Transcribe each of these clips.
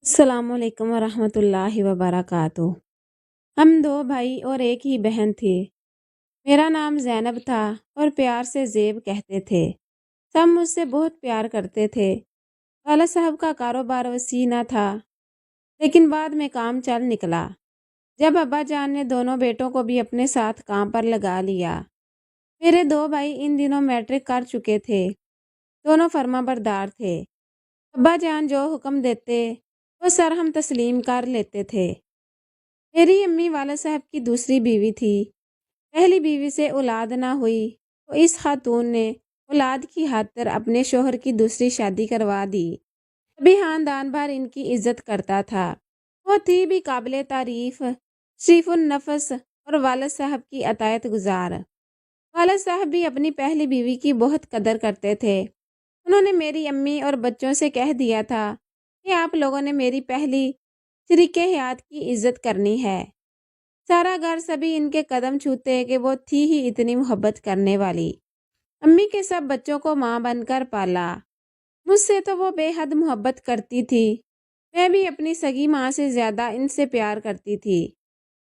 السلام علیکم ورحمۃ اللہ وبرکاتہ۔ ہم دو بھائی اور ایک ہی بہن تھی۔ میرا نام زینب تھا اور پیار سے زیب کہتے تھے۔ سب مجھ سے بہت پیار کرتے تھے۔ والد صاحب کا کاروبار وسیع نہ تھا، لیکن بعد میں کام چل نکلا جب ابا جان نے دونوں بیٹوں کو بھی اپنے ساتھ کام پر لگا لیا۔ میرے دو بھائی ان دنوں میٹرک کر چکے تھے۔ دونوں فرما بردار تھے۔ ابا جان جو حکم دیتے وہ سر ہم تسلیم کر لیتے تھے۔ میری امی والد صاحب کی دوسری بیوی تھی۔ پہلی بیوی سے اولاد نہ ہوئی تو اس خاتون نے اولاد کی خاطر اپنے شوہر کی دوسری شادی کروا دی۔ ابھی خاندان بھر ان کی عزت کرتا تھا۔ وہ تھی بھی قابل تعریف، شریف النفس اور والد صاحب کی اطاعت گزار۔ والد صاحب بھی اپنی پہلی بیوی کی بہت قدر کرتے تھے۔ انہوں نے میری امی اور بچوں سے کہہ دیا تھا کہ آپ لوگوں نے میری پہلی شریک حیات کی عزت کرنی ہے۔ سارا گھر سبھی ان کے قدم چھوتے کہ وہ تھی ہی اتنی محبت کرنے والی۔ امی کے سب بچوں کو ماں بن کر پالا۔ مجھ سے تو وہ بے حد محبت کرتی تھی۔ میں بھی اپنی سگی ماں سے زیادہ ان سے پیار کرتی تھی۔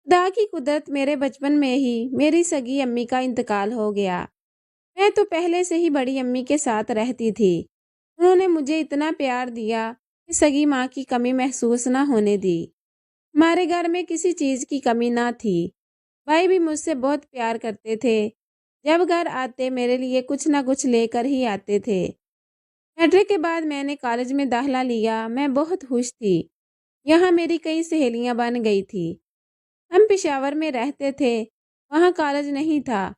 خدا کی قدرت، میرے بچپن میں ہی میری سگی امی کا انتقال ہو گیا۔ میں تو پہلے سے ہی بڑی امی کے ساتھ رہتی تھی۔ انہوں نے مجھے اتنا پیار دیا کہ سگی ماں کی کمی محسوس نہ ہونے دی۔ ہمارے گھر میں کسی چیز کی کمی نہ تھی۔ بھائی بھی مجھ سے بہت پیار کرتے تھے۔ جب گھر آتے میرے لیے کچھ نہ کچھ لے کر ہی آتے تھے۔ میٹرک کے بعد میں نے کالج میں داخلہ لیا۔ میں بہت خوش تھی۔ یہاں میری کئی سہیلیاں بن گئی تھی۔ ہم پشاور میں رہتے تھے، وہاں کالج نہیں تھا،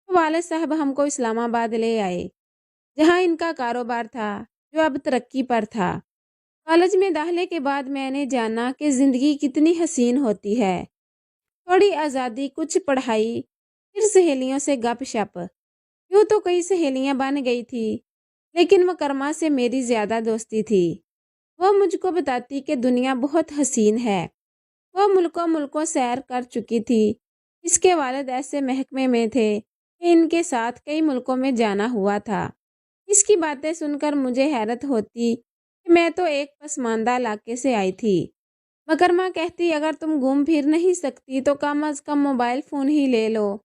تو والد صاحب ہم کو اسلام آباد لے آئے، جہاں ان کا کاروبار تھا جو اب ترقی پر تھا۔ کالج میں داخلے کے بعد میں نے جانا کہ زندگی کتنی حسین ہوتی ہے۔ تھوڑی آزادی، کچھ پڑھائی، پھر سہیلیوں سے گپ شپ۔ یوں تو کئی سہیلیاں بن گئی تھی، لیکن مکرمہ سے میری زیادہ دوستی تھی۔ وہ مجھ کو بتاتی کہ دنیا بہت حسین ہے۔ وہ ملکوں سیر کر چکی تھی۔ اس کے والد ایسے محکمے میں تھے کہ ان کے ساتھ کئی ملکوں میں جانا ہوا تھا۔ اس کی باتیں سن کر مجھے حیرت ہوتی کہ میں تو ایک پسماندہ علاقے سے آئی تھی۔ مکرمہ کہتی اگر تم گھوم پھر نہیں سکتی تو کم از کم موبائل فون ہی لے لو،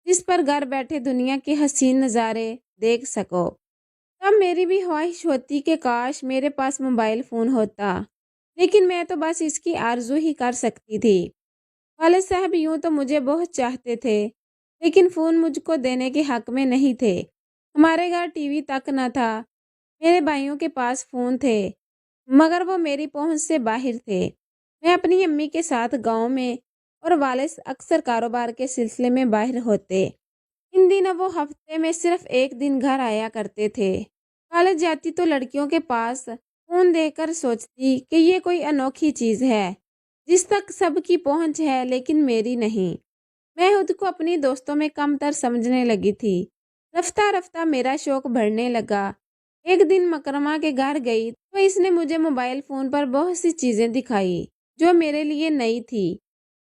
جس پر گھر بیٹھے دنیا کے حسین نظارے دیکھ سکو۔ تب میری بھی خواہش ہوتی کہ کاش میرے پاس موبائل فون ہوتا، لیکن میں تو بس اس کی آرزو ہی کر سکتی تھی۔ والد صاحب یوں تو مجھے بہت چاہتے تھے، لیکن فون مجھ کو دینے کے حق میں نہیں تھے۔ ہمارے گھر ٹی وی تک نہ تھا۔ میرے بھائیوں کے پاس فون تھے، مگر وہ میری پہنچ سے باہر تھے۔ میں اپنی امی کے ساتھ گاؤں میں اور والد اکثر کاروبار کے سلسلے میں باہر ہوتے۔ ان دنوں وہ ہفتے میں صرف ایک دن گھر آیا کرتے تھے۔ کالج جاتی تو لڑکیوں کے پاس فون دیکھ کر سوچتی کہ یہ کوئی انوکھی چیز ہے جس تک سب کی پہنچ ہے لیکن میری نہیں۔ میں خود کو اپنی دوستوں میں کم تر سمجھنے لگی تھی۔ رفتہ رفتہ میرا شوق بڑھنے لگا۔ ایک دن مکرمہ کے گھر گئی تو اس نے مجھے موبائل فون پر بہت سی چیزیں دکھائی جو میرے لیے نئی تھی۔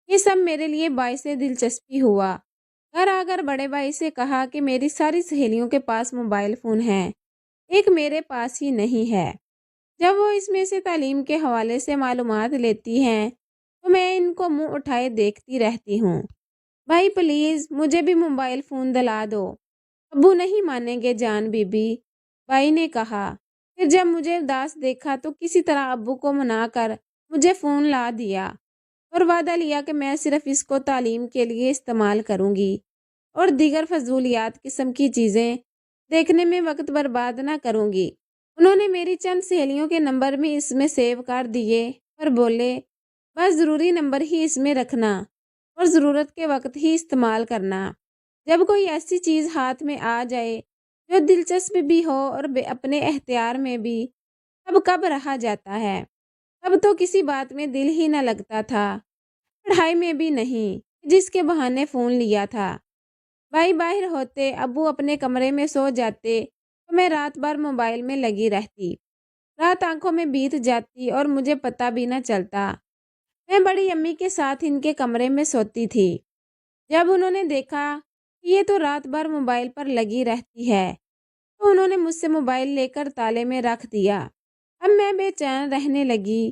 یہ سب میرے لیے باعث دلچسپی ہوا۔ گھر آ کر بڑے بھائی سے کہا کہ میری ساری سہیلیوں کے پاس موبائل فون ہیں، ایک میرے پاس ہی نہیں ہے۔ جب وہ اس میں سے تعلیم کے حوالے سے معلومات لیتی ہیں تو میں ان کو منہ اٹھائے دیکھتی رہتی ہوں۔ بھائی پلیز مجھے بھی موبائل فون دلا دو۔ ابو نہیں مانیں گے جان بی بی، بھائی نے کہا۔ پھر جب مجھے اداس دیکھا تو کسی طرح ابو کو منا کر مجھے فون لا دیا اور وعدہ لیا کہ میں صرف اس کو تعلیم کے لیے استعمال کروں گی اور دیگر فضولیات قسم کی چیزیں دیکھنے میں وقت برباد نہ کروں گی۔ انہوں نے میری چند سہیلیوں کے نمبر بھی اس میں سیو کر دیے اور بولے بس ضروری نمبر ہی اس میں رکھنا اور ضرورت کے وقت ہی استعمال کرنا۔ جب کوئی ایسی چیز ہاتھ میں آ جائے جو دلچسپ بھی ہو اور اپنے اختیار میں بھی، تب کب رہا جاتا ہے۔ اب تو کسی بات میں دل ہی نہ لگتا تھا، پڑھائی میں بھی نہیں، جس کے بہانے فون لیا تھا۔ بھائی باہر ہوتے، ابو اپنے کمرے میں سو جاتے تو میں رات بھر موبائل میں لگی رہتی۔ رات آنکھوں میں بیت جاتی اور مجھے پتہ بھی نہ چلتا۔ میں بڑی امی کے ساتھ ان کے کمرے میں سوتی تھی۔ جب انہوں نے دیکھا کہ یہ تو رات بھر موبائل پر لگی رہتی ہے تو انہوں نے مجھ سے موبائل لے کر تالے میں رکھ دیا۔ اب میں بے چین رہنے لگی۔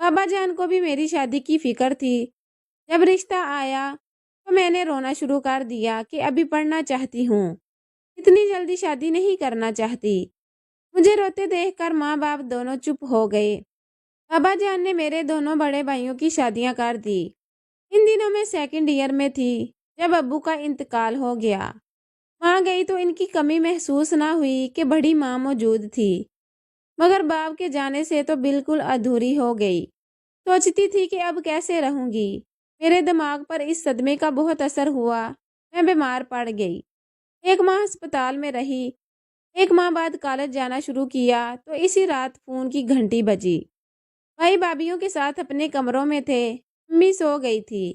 بابا جان کو بھی میری شادی کی فکر تھی۔ جب رشتہ آیا تو میں نے رونا شروع کر دیا کہ ابھی پڑھنا چاہتی ہوں، اتنی جلدی شادی نہیں کرنا چاہتی۔ مجھے روتے دیکھ کر ماں باپ دونوں چپ ہو گئے۔ بابا جان نے میرے دونوں بڑے بھائیوں کی شادیاں کر دی۔ ان دنوں میں سیکنڈ ایئر میں تھی جب ابو کا انتقال ہو گیا۔ ماں گئی تو ان کی کمی محسوس نہ ہوئی کہ بڑی ماں موجود تھی، مگر باپ کے جانے سے تو بالکل ادھوری ہو گئی۔ سوچتی تھی کہ اب کیسے رہوں گی۔ میرے دماغ پر اس صدمے کا بہت اثر ہوا، میں بیمار پڑ گئی۔ 1 ماہ ہسپتال میں رہی۔ 1 ماہ بعد کالج جانا شروع کیا تو اسی رات فون کی گھنٹی بجی۔ بھائی بھابھیوں کے ساتھ اپنے کمروں میں تھے، امی سو گئی تھی۔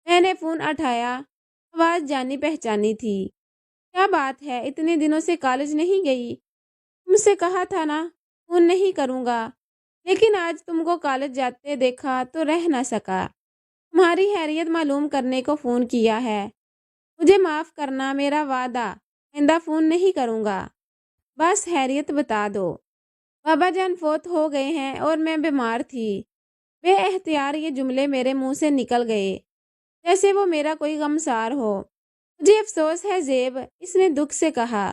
میں نے فون اٹھایا، آواز جانی پہچانی تھی۔ کیا بات ہے، اتنے دنوں سے کالج نہیں گئی؟ تم سے کہا تھا نا فون نہیں کروں گا، لیکن آج تم کو کالج جاتے دیکھا تو رہ نہ سکا۔ تمہاری خیریت معلوم کرنے کو فون کیا ہے۔ مجھے معاف کرنا، میرا وعدہ آئندہ فون نہیں کروں گا، بس خیریت بتا دو۔ بابا جان فوت ہو گئے ہیں اور میں بیمار تھی۔ بے اختیار یہ جملے میرے منہ سے نکل گئے، جیسے وہ میرا کوئی غمسار ہو۔ مجھے افسوس ہے زیب، اس نے دکھ سے کہا۔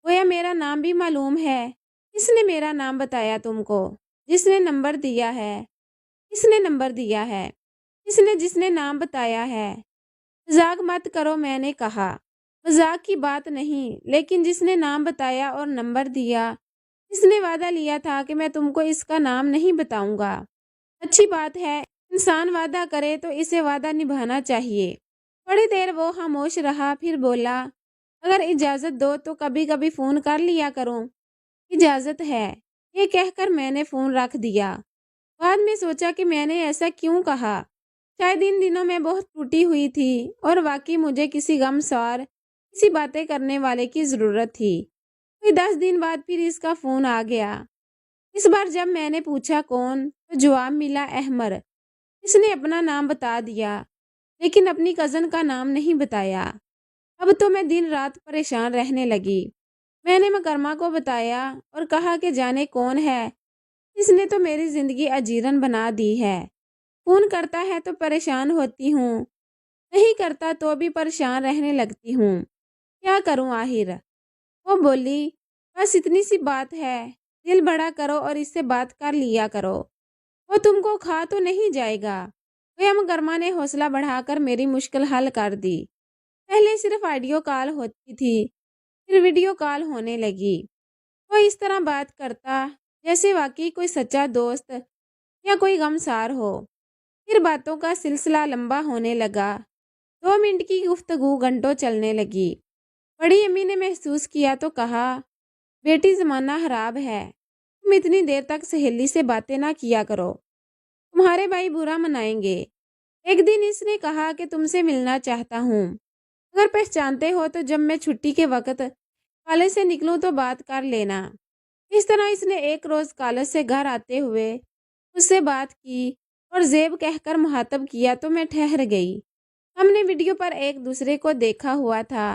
گویا میرا نام بھی معلوم ہے۔ کس نے میرا نام بتایا تم کو؟ جس نے نمبر دیا ہے۔ کس نے نمبر دیا ہے؟ جس نے نام بتایا ہے۔ مذاق مت کرو، میں نے کہا۔ مذاق کی بات نہیں، لیکن جس نے نام بتایا اور نمبر دیا، اس نے وعدہ لیا تھا کہ میں تم کو اس کا نام نہیں بتاؤں گا۔ اچھی بات ہے، انسان وعدہ کرے تو اسے وعدہ نبھانا چاہیے۔ تھوڑی دیر وہ خاموش رہا، پھر بولا، اگر اجازت دو تو کبھی کبھی فون کر لیا کروں۔ اجازت ہے، یہ کہہ کر میں نے فون رکھ دیا۔ بعد میں سوچا کہ میں نے ایسا کیوں کہا۔ شاید ان دنوں میں بہت ٹوٹی ہوئی تھی اور واقعی مجھے کسی غمسار، کسی باتیں کرنے والے کی ضرورت تھی۔ کوئی 10 دن بعد پھر اس کا فون آ گیا۔ اس بار جب میں نے پوچھا کون، تو جواب ملا احمر۔ اس نے اپنا نام بتا دیا، لیکن اپنی کزن کا نام نہیں بتایا۔ اب تو میں دن رات پریشان رہنے لگی۔ میں نے مکرمہ کو بتایا اور کہا کہ جانے کون ہے، اس نے تو میری زندگی اجیرن بنا دی ہے۔ فون کرتا ہے تو پریشان ہوتی ہوں، نہیں کرتا تو بھی پریشان رہنے لگتی ہوں۔ کیا کروں آخر؟ وہ بولی، بس اتنی سی بات ہے، دل بڑا کرو اور اس سے بات کر لیا کرو، وہ تم کو کھا تو نہیں جائے گا۔ مکرمہ نے حوصلہ بڑھا کر میری مشکل حل کر دی۔ پہلے صرف آڈیو کال ہوتی تھی، پھر ویڈیو کال ہونے لگی۔ وہ اس طرح بات کرتا جیسے واقعی کوئی سچا دوست یا کوئی غمسار ہو۔ پھر باتوں کا سلسلہ لمبا ہونے لگا۔ 2 منٹ کی گفتگو گھنٹوں چلنے لگی۔ بڑی امی نے محسوس کیا تو کہا، بیٹی زمانہ خراب ہے، تم اتنی دیر تک سہیلی سے باتیں نہ کیا کرو، تمہارے بھائی برا منائیں گے۔ ایک دن اس نے کہا کہ تم سے ملنا چاہتا ہوں، اگر پہچانتے ہو تو جب میں چھٹی کے وقت کالج سے نکلوں تو بات کر لینا۔ اس طرح اس نے ایک روز کالج سے گھر آتے ہوئے مجھ سے بات کی اور زیب کہہ کر مخاطب کیا تو میں ٹھہر گئی۔ ہم نے ویڈیو پر ایک دوسرے کو دیکھا ہوا تھا،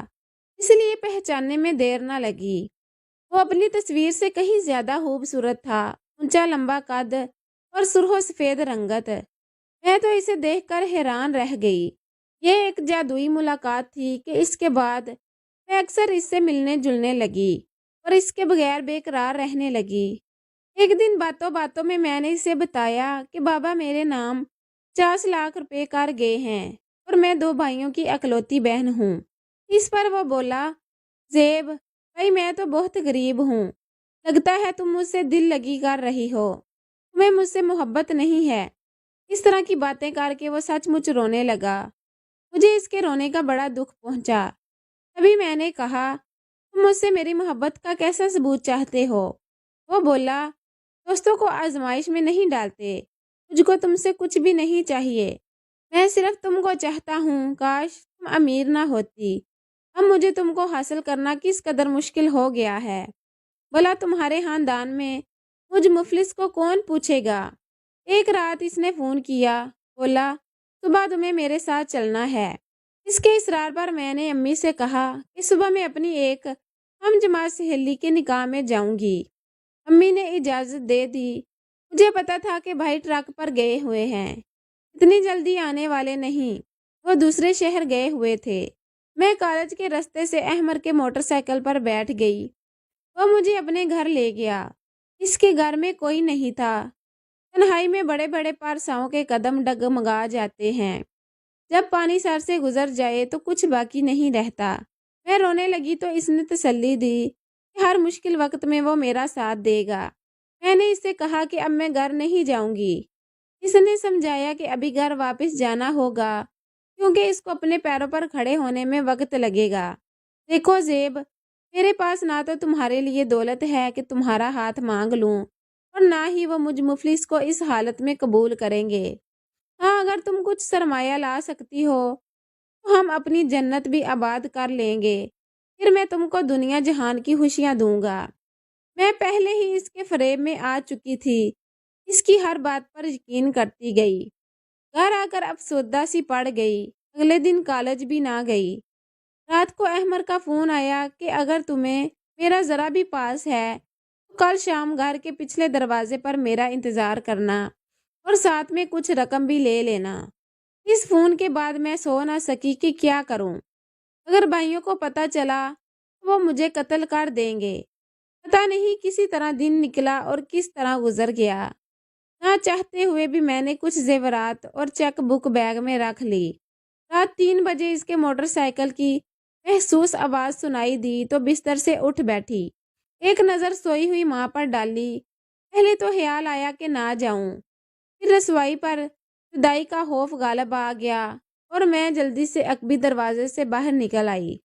اس لیے پہچاننے میں دیر نہ لگی۔ وہ اپنی تصویر سے کہیں زیادہ خوبصورت تھا، اونچا لمبا قد اور سرخ و سفید رنگت۔ میں تو اسے دیکھ کر حیران رہ گئی۔ یہ ایک جادوئی ملاقات تھی کہ اس کے بعد میں اکثر اس سے ملنے جلنے لگی اور اس کے بغیر بے قرار رہنے لگی۔ ایک دن باتوں باتوں میں نے اسے بتایا کہ بابا میرے نام 50 لاکھ روپے کر گئے ہیں اور میں 2 بھائیوں کی اکلوتی بہن ہوں۔ اس پر وہ بولا، زیب بھائی میں تو بہت غریب ہوں، لگتا ہے تم مجھ سے دل لگی کر رہی ہو، تمہیں مجھ سے محبت نہیں ہے۔ اس طرح کی باتیں کر کے وہ سچ مچ رونے لگا۔ مجھے اس کے رونے کا بڑا دکھ پہنچا۔ تبھی میں نے کہا، تم مجھ سے میری محبت کا کیسا ثبوت چاہتے ہو؟ وہ بولا، دوستوں کو آزمائش میں نہیں ڈالتے، مجھ کو تم سے کچھ بھی نہیں چاہیے، میں صرف تم کو چاہتا ہوں، کاش تم امیر نہ ہوتی، اب مجھے تم کو حاصل کرنا کس قدر مشکل ہو گیا ہے، بولا تمہارے خاندان میں مجھ مفلس کو کون پوچھے گا۔ ایک رات اس نے فون کیا، بولا صبح تمہیں میرے ساتھ چلنا ہے۔ اس کے اصرار پر میں نے امی سے کہا کہ صبح میں اپنی ایک ہم جماعت سہیلی کے نکاح میں جاؤں گی۔ امی نے اجازت دے دی۔ مجھے پتا تھا کہ بھائی ٹرک پر گئے ہوئے ہیں، اتنی جلدی آنے والے نہیں، وہ دوسرے شہر گئے ہوئے تھے۔ میں کالج کے راستے سے احمد کے موٹر سائیکل پر بیٹھ گئی۔ وہ مجھے اپنے گھر لے گیا۔ اس کے گھر میں کوئی نہیں تھا۔ تنہائی میں بڑے بڑے پارساؤں کے قدم ڈگمگا جاتے ہیں۔ جب پانی سر سے گزر جائے تو کچھ باقی نہیں رہتا۔ میں رونے لگی تو اس نے تسلی دی کہ ہر مشکل وقت میں وہ میرا ساتھ دے گا۔ میں نے اس سے کہا کہ اب میں گھر نہیں جاؤں گی۔ اس نے سمجھایا کہ ابھی گھر واپس جانا ہوگا کیونکہ اس کو اپنے پیروں پر کھڑے ہونے میں وقت لگے گا۔ دیکھو زیب، میرے پاس نہ تو تمہارے لیے دولت ہے کہ تمہارا ہاتھ مانگ لوں اور نہ ہی وہ مجھ مفلس کو اس حالت میں قبول کریں گے۔ ہاں، اگر تم کچھ سرمایہ لا سکتی ہو تو ہم اپنی جنت بھی آباد کر لیں گے، پھر میں تم کو دنیا جہان کی خوشیاں دوں گا۔ میں پہلے ہی اس کے فریب میں آ چکی تھی، اس کی ہر بات پر یقین کرتی گئی۔ گھر آ کر افسردہ سی پڑ گئی۔ اگلے دن کالج بھی نہ گئی۔ رات کو احمد کا فون آیا کہ اگر تمہیں میرا ذرا بھی پاس ہے تو کل شام گھر کے پچھلے دروازے پر میرا انتظار کرنا اور ساتھ میں کچھ رقم بھی لے لینا۔ اس فون کے بعد میں سو نہ سکی کہ کیا کروں۔ اگر بھائیوں کو پتہ چلا تو وہ مجھے قتل کر دیں گے۔ پتہ نہیں کسی طرح دن نکلا اور کس طرح گزر گیا۔ نہ چاہتے ہوئے بھی میں نے کچھ زیورات اور چیک بک بیگ میں رکھ لی۔ رات 3 بجے اس کے موٹر سائیکل کی محسوس آواز سنائی دی تو بستر سے اٹھ بیٹھی۔ ایک نظر سوئی ہوئی ماں پر ڈالی۔ پہلے تو خیال آیا کہ نہ جاؤں، پھر رسوائی پر جدائی کا خوف غالب آ گیا اور میں جلدی سے عقبی دروازے سے باہر نکل آئی۔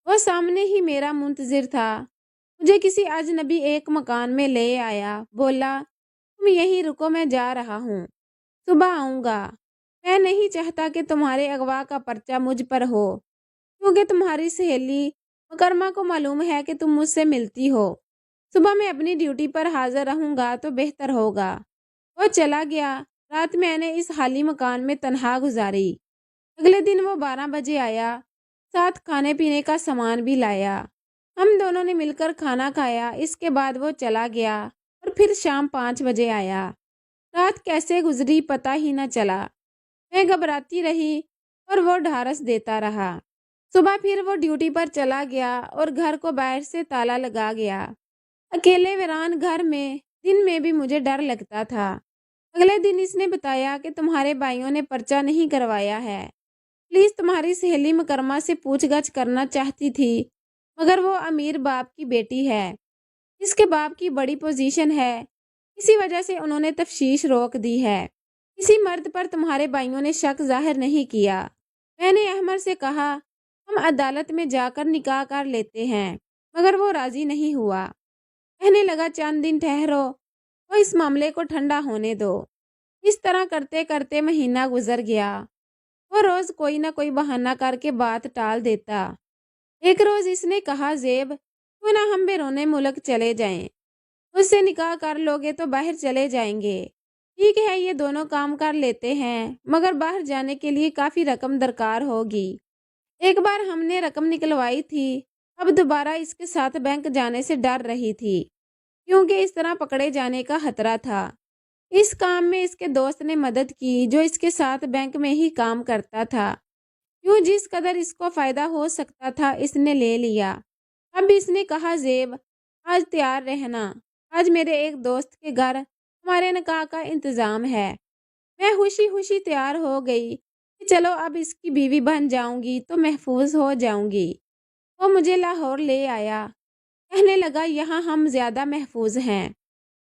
وہ سامنے ہی میرا منتظر تھا۔ مجھے کسی اجنبی ایک مکان میں لے آیا، بولا تم یہیں رکو، میں جا رہا ہوں، صبح آؤں گا۔ میں نہیں چاہتا کہ تمہارے اغوا کا پرچہ مجھ پر ہو، کیونکہ تمہاری سہیلی مکرمہ کو معلوم ہے کہ تم مجھ سے ملتی ہو۔ صبح میں اپنی ڈیوٹی پر حاضر رہوں گا تو بہتر ہوگا۔ وہ چلا گیا۔ رات میں نے اس خالی مکان میں تنہا گزاری۔ اگلے دن وہ 12 بجے آیا، ساتھ کھانے پینے کا سامان بھی لایا۔ ہم دونوں نے مل کر کھانا کھایا۔ اس کے بعد وہ چلا گیا اور پھر شام 5 بجے آیا۔ رات کیسے گزری پتہ ہی نہ چلا۔ میں گھبراتی رہی اور وہ ڈھارس دیتا رہا۔ صبح پھر وہ ڈیوٹی پر چلا گیا اور گھر کو باہر سے تالا لگا گیا۔ اکیلے ویران گھر میں دن میں بھی مجھے ڈر لگتا تھا۔ اگلے دن اس نے بتایا کہ تمہارے بھائیوں نے پرچہ نہیں کروایا ہے۔ پولیس تمہاری سہیلی مکرمہ سے پوچھ گچھ کرنا چاہتی تھی، مگر وہ امیر باپ کی بیٹی ہے، اس کے باپ کی بڑی پوزیشن ہے، اسی وجہ سے انہوں نے تفتیش روک دی ہے۔ کسی مرد پر تمہارے بھائیوں نے شک ظاہر نہیں کیا۔ میں نے احمد سے کہا ہم عدالت میں جا کر نکاح کر لیتے ہیں، مگر وہ راضی نہیں ہوا۔ کہنے لگا چند دن ٹھہرو، وہ اس معاملے کو ٹھنڈا ہونے دو۔ اس طرح کرتے کرتے مہینہ گزر گیا۔ وہ روز کوئی نہ کوئی بہانہ کر کے بات ٹال دیتا۔ ایک روز اس نے کہا زیب، کیوں نہ ہم بیرون ملک چلے جائیں؟ مجھ سے نکاح کر لوگے تو باہر چلے جائیں گے۔ ٹھیک ہے، یہ دونوں کام کر لیتے ہیں، مگر باہر جانے کے لیے کافی رقم درکار ہوگی۔ ایک بار ہم نے رقم نکلوائی تھی، اب دوبارہ اس کے ساتھ بینک جانے سے ڈر رہی تھی، کیونکہ اس طرح پکڑے جانے کا خطرہ تھا۔ اس کام میں اس کے دوست نے مدد کی جو اس کے ساتھ بینک میں ہی کام کرتا تھا۔ کیوں جس قدر اس کو فائدہ ہو سکتا تھا اس نے لے لیا۔ اب اس نے کہا زیب، آج تیار رہنا، آج میرے ایک دوست کے گھر ہمارے نکاح کا انتظام ہے۔ میں خوشی خوشی تیار ہو گئی کہ چلو اب اس کی بیوی بن جاؤں گی تو محفوظ ہو جاؤں گی۔ وہ مجھے لاہور لے آیا، کہنے لگا یہاں ہم زیادہ محفوظ ہیں۔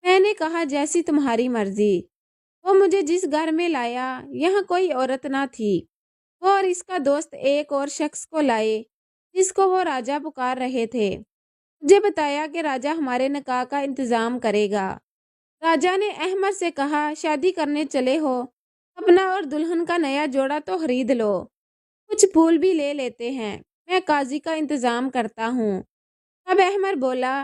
میں نے کہا جیسی تمہاری مرضی۔ وہ مجھے جس گھر میں لایا یہاں کوئی عورت نہ تھی۔ وہ اور اس کا دوست ایک اور شخص کو لائے جس کو وہ راجہ پکار رہے تھے۔ مجھے بتایا کہ راجہ ہمارے نکاح کا انتظام کرے گا۔ راجہ نے احمد سے کہا شادی کرنے چلے ہو، اپنا اور دلہن کا نیا جوڑا تو خرید لو، کچھ پھول بھی لے لیتے ہیں، میں قاضی کا انتظام کرتا ہوں۔ اب احمد بولا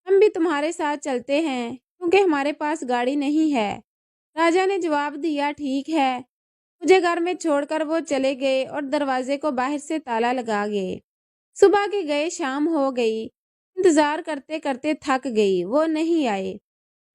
ہم بھی تمہارے ساتھ چلتے ہیں کیونکہ ہمارے پاس گاڑی نہیں ہے۔ راجہ نے جواب دیا ٹھیک ہے۔ مجھے گھر میں چھوڑ کر وہ چلے گئے اور دروازے کو باہر سے تالا لگا گئے۔ صبح کے گئے شام ہو گئی۔ انتظار کرتے کرتے تھک گئی، وہ نہیں آئے۔